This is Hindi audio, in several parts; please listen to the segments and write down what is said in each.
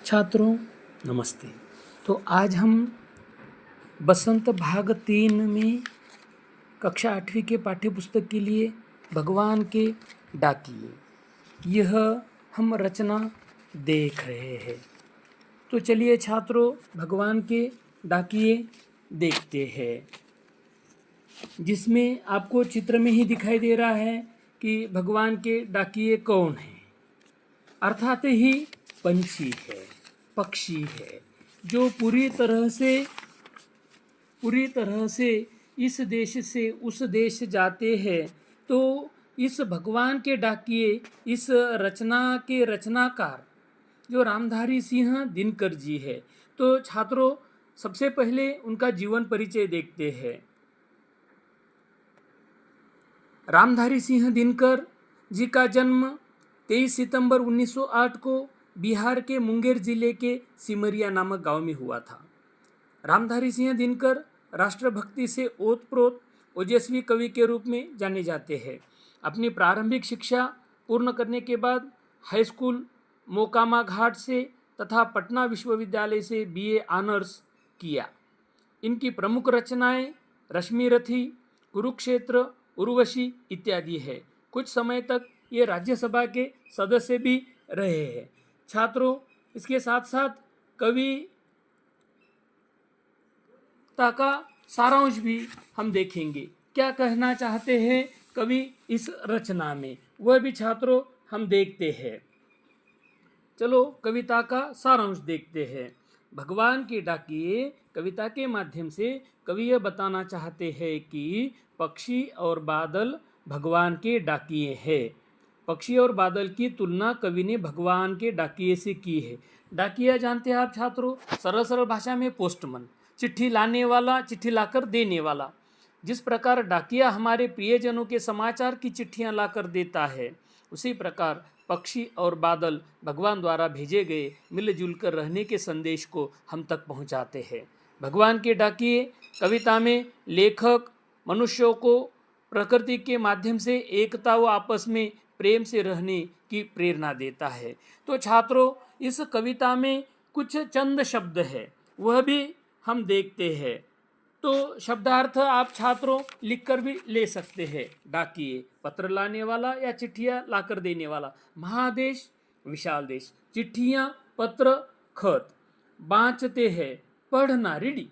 छात्रों नमस्ते। तो आज हम बसंत भाग 3 में कक्षा 8वीं के पाठ्यपुस्तक के लिए भगवान के डाकिए यह हम रचना देख रहे हैं। तो चलिए छात्रों भगवान के डाकिए देखते हैं, जिसमें आपको चित्र में ही दिखाई दे रहा है कि भगवान के डाकिए कौन हैं। अर्थात ही पंछी है, पक्षी है, जो पूरी तरह से इस देश से उस देश जाते हैं। तो इस भगवान के डाकिए, इस रचना के रचनाकार जो रामधारी सिंह दिनकर जी है। तो छात्रों सबसे पहले उनका जीवन परिचय देखते हैं। रामधारी सिंह दिनकर जी का जन्म 23 सितंबर 1908 को बिहार के मुंगेर जिले के सिमरिया नामक गांव में हुआ था। रामधारी सिंह दिनकर राष्ट्रभक्ति से ओतप्रोत ओजस्वी कवि के रूप में जाने जाते हैं। अपनी प्रारंभिक शिक्षा पूर्ण करने के बाद हाई स्कूल मोकामा घाट से तथा पटना विश्वविद्यालय से बीए ऑनर्स किया। इनकी प्रमुख रचनाएं रश्मि रथी, कुरुक्षेत्र, उर्वशी इत्यादि है। कुछ समय तक ये राज्यसभा के सदस्य भी रहे हैं। छात्रों इसके साथ साथ कविता का सारांश भी हम देखेंगे। क्या कहना चाहते हैं कवि इस रचना में, वह भी छात्रों हम देखते हैं। चलो कविता का सारांश देखते हैं। भगवान के डाकिए कविता के माध्यम से कवि यह बताना चाहते हैं कि पक्षी और बादल भगवान के डाकिए हैं। पक्षी और बादल की तुलना कवि ने भगवान के डाकिए से की है। डाकिया जानते हैं आप छात्रों, सरल सरल भाषा में पोस्टमैन, चिट्ठी लाने वाला, चिट्ठी लाकर देने वाला। जिस प्रकार डाकिया हमारे प्रियजनों के समाचार की चिट्ठियां लाकर देता है, उसी प्रकार पक्षी और बादल भगवान द्वारा भेजे गए मिलजुल कर रहने के संदेश को हम तक पहुंचाते हैं। भगवान के डाकिए कविता में लेखक मनुष्यों को प्रकृति के माध्यम से एकता व आपस में प्रेम से रहने की प्रेरणा देता है। तो छात्रों इस कविता में कुछ चंद शब्द है, वह भी हम देखते हैं। तो शब्दार्थ आप छात्रों लिखकर भी ले सकते हैं। डाकिए पत्र लाने वाला या चिट्ठियां लाकर देने वाला। महादेश विशाल देश, चिट्ठियां पत्र खत, बाँचते हैं पढ़ना रीडी,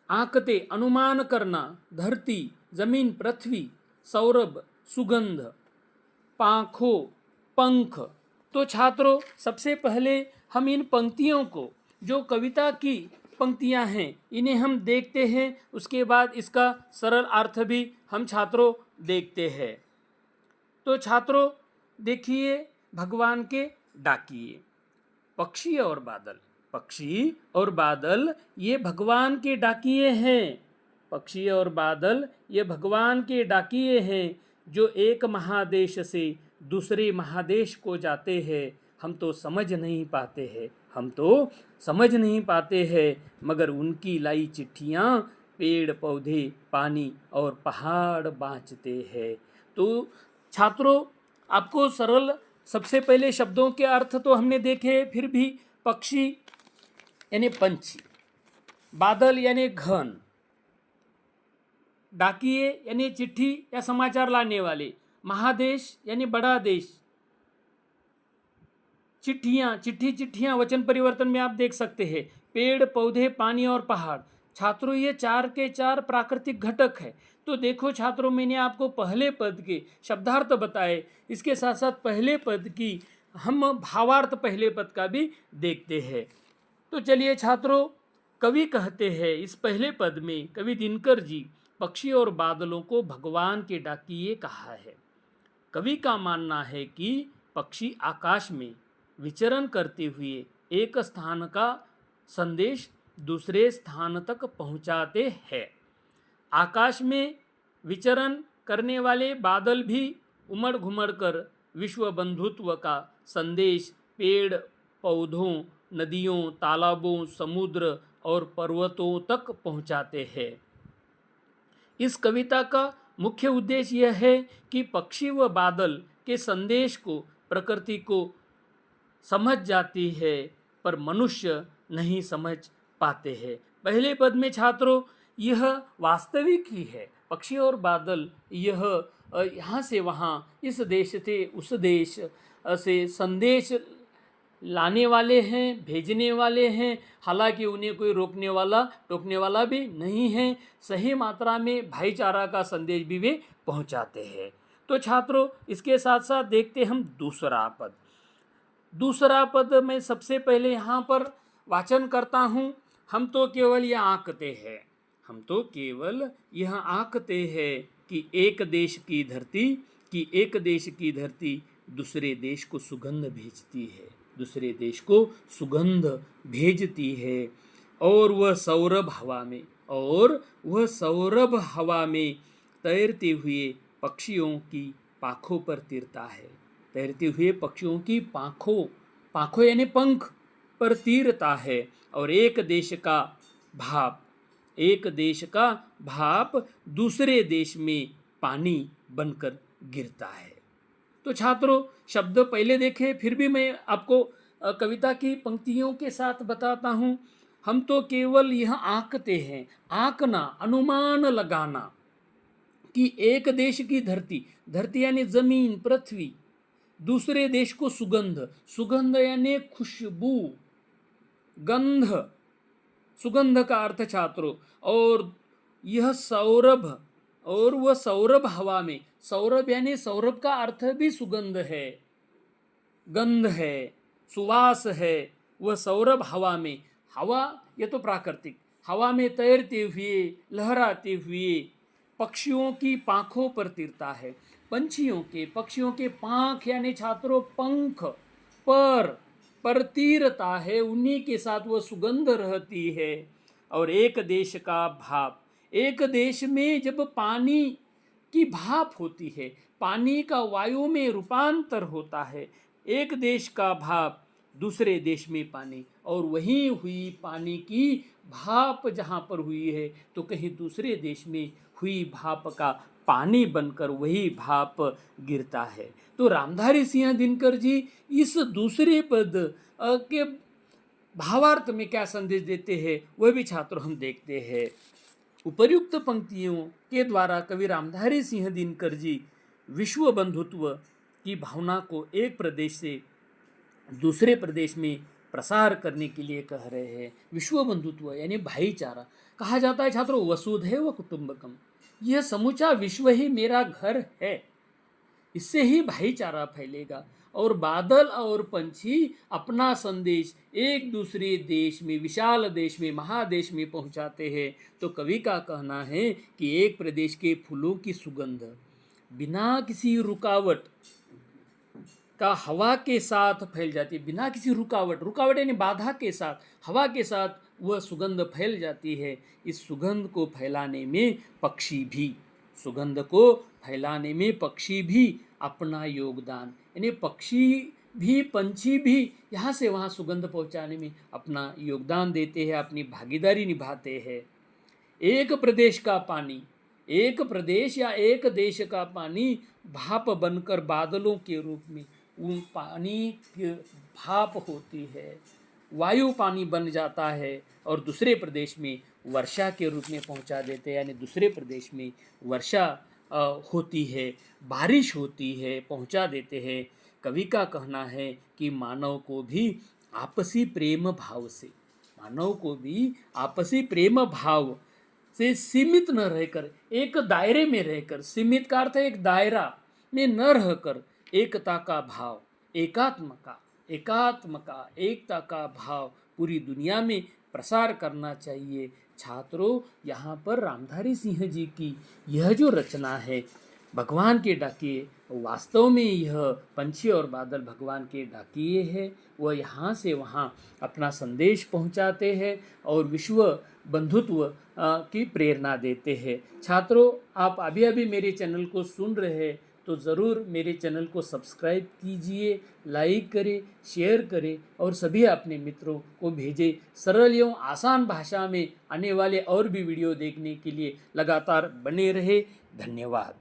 आंकते अनुमान करना, धरती जमीन पृथ्वी, सौरभ सुगंध, पाखों पंख। तो छात्रों सबसे पहले हम इन पंक्तियों को, जो कविता की पंक्तियां हैं, इन्हें हम देखते हैं। उसके बाद इसका सरल अर्थ भी हम छात्रों देखते हैं। तो छात्रों देखिए भगवान के डाकिए, पक्षी और बादल। पक्षी और बादल ये भगवान के डाकिए हैं। पक्षी और बादल ये भगवान के डाकिए हैं, जो एक महादेश से दूसरे महादेश को जाते हैं। हम तो समझ नहीं पाते हैं, मगर उनकी लाई चिट्ठियाँ पेड़ पौधे पानी और पहाड़ बाँचते हैं। तो छात्रों आपको सरल सबसे पहले शब्दों के अर्थ तो हमने देखे, फिर भी पक्षी यानी पंछी, बादल यानी घन, डाकिए यानी चिट्ठी या समाचार लाने वाले, महादेश यानी बड़ा देश, चिट्ठियाँ वचन परिवर्तन में आप देख सकते हैं, पेड़ पौधे पानी और पहाड़। छात्रों ये चार के चार प्राकृतिक घटक है। तो देखो छात्रों मैंने आपको पहले पद के शब्दार्थ बताए, इसके साथ साथ पहले पद की हम भावार्थ पहले पद का भी देखते हैं। तो चलिए छात्रों कवि कहते हैं इस पहले पद में, कवि दिनकर जी पक्षी और बादलों को भगवान के डाकिए कहा है। कवि का मानना है कि पक्षी आकाश में विचरण करते हुए एक स्थान का संदेश दूसरे स्थान तक पहुंचाते हैं। आकाश में विचरण करने वाले बादल भी उमड़ घुमड़ कर विश्व बंधुत्व का संदेश पेड़ पौधों, नदियों, तालाबों, समुद्र और पर्वतों तक पहुंचाते हैं। इस कविता का मुख्य उद्देश्य यह है कि पक्षी व बादल के संदेश को, प्रकृति को समझ जाती है पर मनुष्य नहीं समझ पाते हैं। पहले पद में छात्रों यह वास्तविक ही है। पक्षी और बादल यह यहाँ से वहाँ, इस देश से उस देश से संदेश लाने वाले हैं, भेजने वाले हैं। हालांकि उन्हें कोई रोकने वाला टोकने वाला भी नहीं है। सही मात्रा में भाईचारा का संदेश भी वे पहुंचाते हैं। तो छात्रों इसके साथ साथ देखते हम दूसरा पद। दूसरा पद में सबसे पहले यहाँ पर वाचन करता हूँ। हम तो केवल यह आंकते हैं, हम तो केवल यह आंकते हैं कि एक देश की धरती दूसरे देश को सुगंध भेजती है, दूसरे देश को सुगंध भेजती है। और वह सौरभ हवा में तैरते हुए पक्षियों की पाखों पर तीरता है। तैरते हुए पक्षियों की पाखों यानी पंख पर तीरता है। और एक देश का भाप दूसरे देश में पानी बनकर गिरता है। तो छात्रों शब्द पहले देखे, फिर भी मैं आपको कविता की पंक्तियों के साथ बताता हूँ। हम तो केवल यह आंकते हैं, आंकना अनुमान लगाना कि एक देश की धरती यानी जमीन पृथ्वी, दूसरे देश को सुगंध यानी खुशबू, गंध, सुगंध का अर्थ छात्रों। और यह सौरभ, और वह सौरभ हवा में, सौरभ यानी सौरभ का अर्थ भी सुगंध है, गंध है, सुवास है। वह सौरभ हवा में, हवा यह तो प्राकृतिक, हवा में तैरते हुए लहराते हुए पक्षियों की पांखों पर तीरता है। पक्षियों के पांख यानी छात्रों पंख पर तीरता है, उन्हीं के साथ वह सुगंध रहती है। और एक देश का भाप, एक देश में जब पानी की भाप होती है, पानी का वायु में रूपांतर होता है, एक देश का भाप दूसरे देश में पानी, और वहीं हुई पानी की भाप जहाँ पर हुई है तो कहीं दूसरे देश में हुई भाप का पानी बनकर वही भाप गिरता है। तो रामधारी सिंह दिनकर जी इस दूसरे पद के भावार्थ में क्या संदेश देते हैं वह भी छात्रों हम देखते हैं। उपर्युक्त पंक्तियों के द्वारा कवि रामधारी सिंह दिनकर जी विश्व बंधुत्व की भावना को एक प्रदेश से दूसरे प्रदेश में प्रसार करने के लिए कह रहे हैं। विश्व बंधुत्व यानी भाईचारा, कहा जाता है छात्रों वसुधैव कुटुंबकम, यह समूचा विश्व ही मेरा घर है, इससे ही भाईचारा फैलेगा। और बादल और पंछी अपना संदेश एक दूसरे देश में, विशाल देश में, महादेश में पहुंचाते हैं। तो कवि का कहना है कि एक प्रदेश के फूलों की सुगंध बिना किसी रुकावट का हवा के साथ फैल जाती है, बिना किसी रुकावट यानी बाधा के साथ, हवा के साथ वह सुगंध फैल जाती है। इस सुगंध को फैलाने में पक्षी भी अपना योगदान, यानी पंछी भी यहाँ से वहाँ सुगंध पहुँचाने में अपना योगदान देते हैं, अपनी भागीदारी निभाते हैं। एक प्रदेश का पानी, एक प्रदेश या एक देश का पानी भाप बनकर बादलों के रूप में उन पानी की भाप होती है, वायु पानी बन जाता है और दूसरे प्रदेश में वर्षा के रूप में पहुंचा देते हैं, यानी दूसरे प्रदेश में वर्षा होती है, बारिश होती है, पहुंचा देते हैं। कवि का कहना है कि मानव को भी आपसी प्रेम भाव से सीमित न रहकर, एक दायरे में रहकर, सीमित का अर्थ है एक दायरा में न रहकर एकता का भाव, एकता का भाव पूरी दुनिया में प्रसार करना चाहिए। छात्रों यहाँ पर रामधारी सिंह जी की यह जो रचना है भगवान के डाकिए, वास्तव में यह पंछी और बादल भगवान के डाकिए है। वह यहाँ से वहाँ अपना संदेश पहुँचाते हैं और विश्व बंधुत्व की प्रेरणा देते हैं। छात्रों आप अभी मेरे चैनल को सुन रहे हैं तो ज़रूर मेरे चैनल को सब्सक्राइब कीजिए, लाइक करें, शेयर करें और सभी अपने मित्रों को भेजें। सरल एवं आसान भाषा में आने वाले और भी वीडियो देखने के लिए लगातार बने रहे। धन्यवाद।